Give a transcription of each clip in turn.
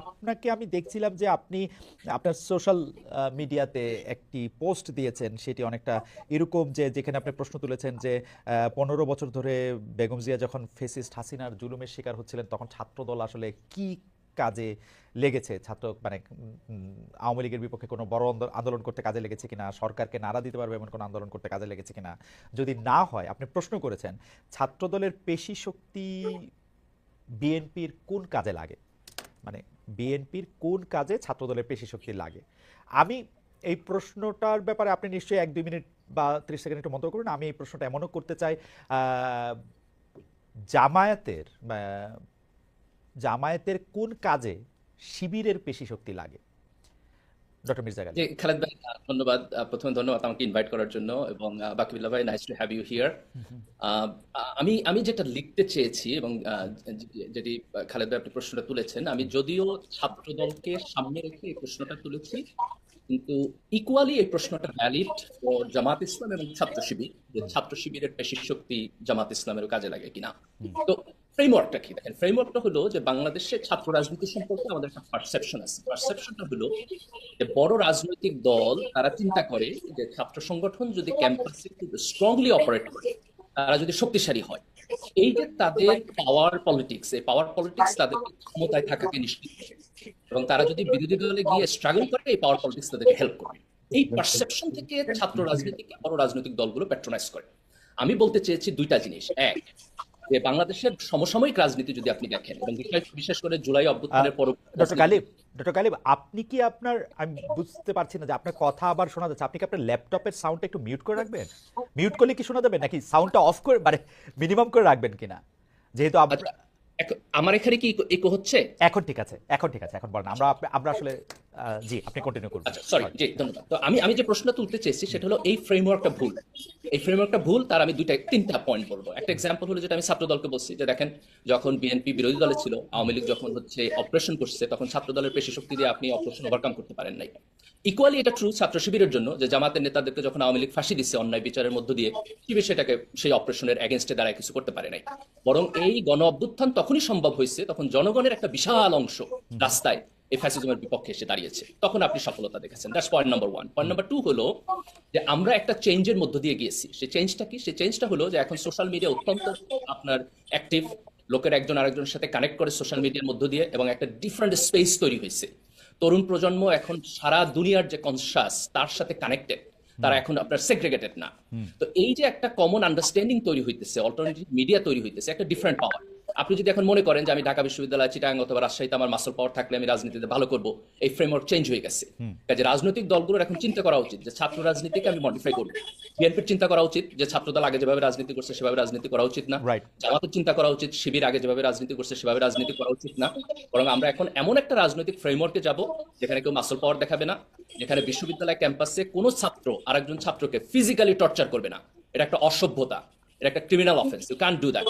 আপনাকে আমি দেখছিলাম যে আপনি আপনার সোশ্যাল মিডিয়াতে একটি পোস্ট দিয়েছেন, সেটি অনেকটা এরকম যে যেখানে আপনি প্রশ্ন তুলেছেন যে 15 বছর ধরে বেগম জিয়া যখন ফেসিস্ট হাসিনার জুলুমের শিকার হচ্ছিলেন তখন ছাত্রদল আসলে কি কাজে লেগেছে, ছাত্র মানে আওয়ামী লীগের বিপক্ষে কোনো বড় আন্দোলন করতে কাজে লেগেছে কিনা, সরকারকে নাড়া দিতে পারবে এমন কোনো আন্দোলন করতে কাজে লেগেছে কিনা, যদি না হয় আপনি প্রশ্ন করেছেন ছাত্রদলের পেশি শক্তি বিএনপির কোন কাজে লাগে, মানে বিএনপির কোন কাজে ছাত্রদলের পেশি শক্তি লাগে। আমি এই প্রশ্নটার ব্যাপারে আপনি নিশ্চয়ই 1-2 মিনিট বা 30 সেকেন্ড একটু মন্তব্য করুন। আমি এই প্রশ্নটা এমনও করতে চাই, জামায়াতের জামায়াতের কোন কাজে শিবিরের পেশি শক্তি লাগে, ডক্টর মির্জা জি, গালিব। খালেদ ভাই, ধন্যবাদ। প্রথমে ধন্যবাদ আমাকে ইনভাইট করার জন্য, এবং বাকিবুল্লাহ ভাই, nice to have you here. আমি আমি যেটা লিখতে চেয়েছি, এবং যেটি খালেদ ভাই আপনি প্রশ্নটা তুলেছেন, আমি যদিও ছাত্র দলকে সামনে রেখে এই প্রশ্নটা তুলেছি, কিন্তু ইকুয়ালি এই প্রশ্নটা ভ্যালিড ও জামাত ইসলাম এবং ছাত্র শিবির, যে ছাত্র শিবিরের পেশি শক্তি জামাত ইসলামেরও কাজে লাগে কিনা। তো ফ্রেমওয়ার্কটা কি দেখেন, ফ্রেমওয়ার্কটা হলো যে বাংলাদেশে ছাত্র রাজনীতি সম্পর্কে আমাদের একটা পারসেপশন আছে। পারসেপশনটা হলো যে বড় রাজনৈতিক দল তারা চিন্তা করে যে ছাত্র সংগঠন যদি ক্যাম্পাসে খুব স্ট্রংলি অপারেট করে, তারা যদি শক্তিশালী হয়, এই যে তাদের পাওয়ার পলিটিক্স, এই পাওয়ার পলিটিক্স তাদের ক্ষমতায় থাকাকে নিশ্চিত করে, এবং তারা যদি বিরোধী দলে গিয়ে স্ট্রাগল করে, এই পাওয়ার পলিটিক্স তাদেরকে হেল্প করবে। এই পারসেপশন থেকে ছাত্র রাজনীতিকে বড় রাজনৈতিক দলগুলো প্যাট্রোনাইজ করে। আমি বলতে চেয়েছি দুইটা জিনিস। এক, যে বাংলাদেশের সমসাময়িক রাজনীতি যদি আপনি দেখেন, এবং বিশেষ করে জুলাই অভ্যুত্থানের ডক্টর গালিব, ডক্টর গালিব, আপনি কি আপনার, আমি বুঝতে পারছি না যে আপনার কথা আবার শোনা যাচ্ছে, আপনি কি আপনার ল্যাপটপের সাউন্ডটা একটু মিউট করে রাখবেন? মিউট করলে কি শোনা যাবে, নাকি সাউন্ডটা অফ করে মানে মিনিমাম করে রাখবেন কিনা, যেহেতু আচ্ছা, আমার এখানে কি ইকো হচ্ছে? এখন ঠিক আছে, এখন ঠিক আছে, এখন বলেন। আমরা আমরা আসলে জি, আপনি কন্টিনিউ করবেন। আচ্ছা, সরি, জি, ধন্যবাদ। তো আমি যে প্রশ্ন তুলতে চেয়েছি সেটা হলো এই ফ্রেমওয়ার্কটা ভুল। এই ফ্রেমওয়ার্কটা ভুল, তার আমি তিনটা পয়েন্ট বলবো। একটা এক্সাম্পল হলো যেটা আমি ছাত্র দলকে বলছি, যে দেখেন, যখন বিএনপি বিরোধী দলে ছিল, আওয়ামী লীগ যখন অপারেশন করছে, তখন ছাত্র দলের পেশি শক্তি দিয়ে আপনি অপারেশন ওভারকাম করতে পারেন নাই। ইকুয়ালি এটা ট্রু ছাত্র শিবিরের জন্য, যে জামাতের নেতাদেরকে যখন আওয়ামী লীগ ফাঁসি দিচ্ছে অন্যায় বিচারের মধ্য দিয়ে, শিবির সেটাকে সেই অপারেশনের এগেনস্টে দাঁড়ায় কিছু করতে পারে নাই। বরং এই গণ অভ্যুত্থান তখনই সম্ভব হয়েছে তখন জনগণের একটা বিশাল অংশ রাস্তায় এই ফ্যাসিজমের বিপক্ষে এসে দাঁড়িয়েছে, তখন আপনি সফলতা দেখেছেন। That's point number one. Point number two হলো যে আমরা একটা চেঞ্জের মধ্য দিয়ে গিয়েছি। সেই চেঞ্জটা কি? সেই চেঞ্জটা হলো যে এখন সোশ্যাল মিডিয়া অত্যন্ত আপনার অ্যাক্টিভ, লোকের একজন আরেকজনের সাথে কানেক্ট করে সোশ্যাল মিডিয়ার মধ্য দিয়ে, এবং একটা ডিফারেন্ট স্পেস তৈরি হয়েছে। তরুণ প্রজন্ম এখন সারা দুনিয়ার যে কনসাস তার সাথে কানেক্টেড, তারা এখন আপনার সেগ্রেগেটেড না। তো এই যে একটা কমন আন্ডারস্ট্যান্ডিং তৈরি হইতেছে, অল্টারনেটিভ মিডিয়া তৈরি হইতেছে, একটা ডিফারেন্ট পাওয়ার। আপনি যদি এখন মনে করেন যে আমি ঢাকা বিশ্ববিদ্যালয়, চিটাগাং অথবা রাজশাহীতে আমার মাসল পাওয়ার থাকলে আমি রাজনীতিতে ভালো করব, এই ফ্রেমওয়ার্ক চেঞ্জ হয়ে গেছে। কাজে রাজনৈতিক দলগুলোর এখন চিন্তা করা উচিত যে ছাত্র রাজনীতিকে আমি মডিফাই করব। বিএনপির চিন্তা করা উচিত যে ছাত্রদল আগে যেভাবে রাজনীতি করছে সেভাবে রাজনীতি করা উচিত না। রাইট। জামাতের চিন্তা করা উচিত শিবির আগে যেভাবে রাজনীতি করছে সেভাবে রাজনীতি করা উচিত না। বরং আমরা এখন এমন একটা রাজনৈতিক ফ্রেমওয়ার্কে যাব যেখানে কেউ মাসল পাওয়ার দেখাবে না, যেখানে বিশ্ববিদ্যালয় ক্যাম্পাসে কোনো ছাত্র আরেকজন ছাত্রকে ফিজিক্যালি টর্চার করবে না। এটা একটা অসভ্যতা, এটা একটা criminal offence. You can do that.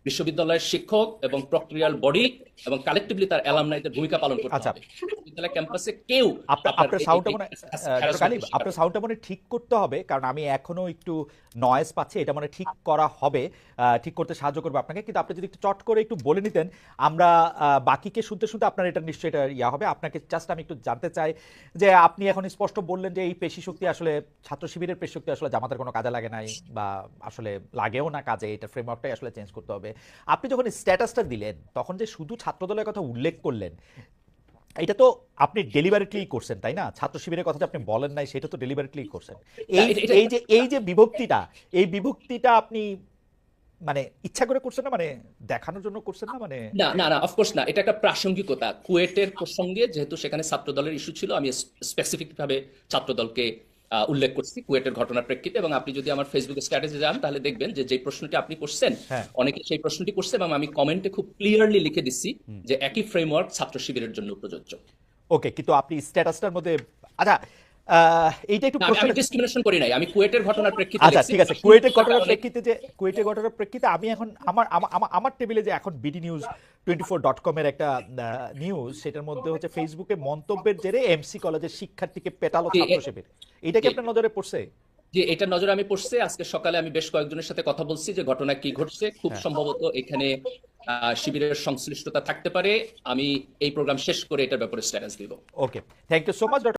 বিশ্ববিদ্যালয়ের শিক্ষক এবং প্রক্রিয়াল বডি এবং কালেক্টিভলি তার অ্যালামনাইদের ভূমিকা পালন করতে আচ্ছা, হবে। বিশ্ববিদ্যালয় ক্যাম্পাসে কেউ আপনার সাউন্ডটা মনে ডক্টর গালিব, আপনার সাউন্ডটা মনে ঠিক করতে হবে, কারণ আমি এখনো একটু নয়েজ পাচ্ছি। এটা মনে ঠিক করা হবে, ঠিক করতে সাহায্য করবে আপনাকে। কিন্তু আপনি যদি একটু চট করে একটু বলে নিতেন, আমরা বাকিকে শুনতে শুনতে আপনার এটা নিশ্চয়ই এটা ইয়া হবে। আপনাকে জাস্ট আমি একটু জানতে চাই যে আপনি এখন স্পষ্ট বললেন যে এই পেশি শক্তি আসলে ছাত্র শিবিরের পেশি শক্তি আসলে জামাতের কোনো কাজে লাগে নাই, বা আসলে লাগেও না কাজে, এটা ফ্রেমওয়ার্কটাই আসলে চেঞ্জ করতে হবে। আপনি যখন স্ট্যাটাসটা দিলেন তখন যে শুধু ছাত্রদলের কথা উল্লেখ করলেন, এটা তো আপনি ডেলিভারেটলি করছেন, তাই না? ছাত্র শিবিরের কথা যে আপনি বলেন নাই সেটা তো ডেলিভারেটলি করছেন। এই যে বিভক্তিটা, এই বিভক্তিটা আপনি মানে ইচ্ছা করে করছেন না, মানে দেখানোর জন্য করছেন না, মানে না, না, না, অফকোর্স না। এটা একটা প্রাসঙ্গিকতা। কুয়েটের প্রসঙ্গে যেহেতু সেখানে ছাত্রদলের ইস্যু ছিল, আমি স্পেসিফিক ভাবে ছাত্রদলকে উল্লেখ করছি কুয়েটের ঘটনার প্রেক্ষিতে। এবং আপনি যদি আমার ফেসবুক স্ট্যাটাসে যান তাহলে দেখবেন যে যে প্রশ্নটি আপনি করছেন, হ্যাঁ। অনেকে সেই প্রশ্নটি করছে, এবং আমি কমেন্টে খুব ক্লিয়ারলি লিখে দিচ্ছি যে একই ফ্রেমওয়ার্ক ছাত্র শিবিরের জন্য প্রযোজ্য। ওকে, কিন্তু আপনি স্ট্যাটাসটার মধ্যে আচ্ছা এইটা একটু আমি ডিসক্রিমিনেশন করি নাই, আমি কুয়েটের ঘটনার প্রেক্ষিতে আচ্ছা লিখছি। ঠিক আছে, কুয়েটের ঘটনার প্রেক্ষিতে, যে কুয়েটের ঘটনার প্রেক্ষিতে আমি এখন আমার আমার টেবিলে যে এখন বিডি নিউজ 24.com এর একটা নিউজ, সেটার মধ্যে হচ্ছে ফেসবুকে মন্তব্যের জেরে এমসি কলেজের শিক্ষার্থীকে পেটালো ছাত্র শিবির। এটা কি আপনার নজরে পড়ছে? যে এটা নজরে আমি পড়ছে। আজকে সকালে আমি বেশ কয়েকজনের সাথে কথা বলছি যে ঘটনা কি ঘটছে। খুব সম্ভবত এখানে শিবিরের সংশ্লিষ্টতা থাকতে পারে, আমি এই প্রোগ্রাম শেষ করে এটার ব্যাপারে স্ট্যাটাস দিব। ওকে, থ্যাংক ইউ সো মাচ।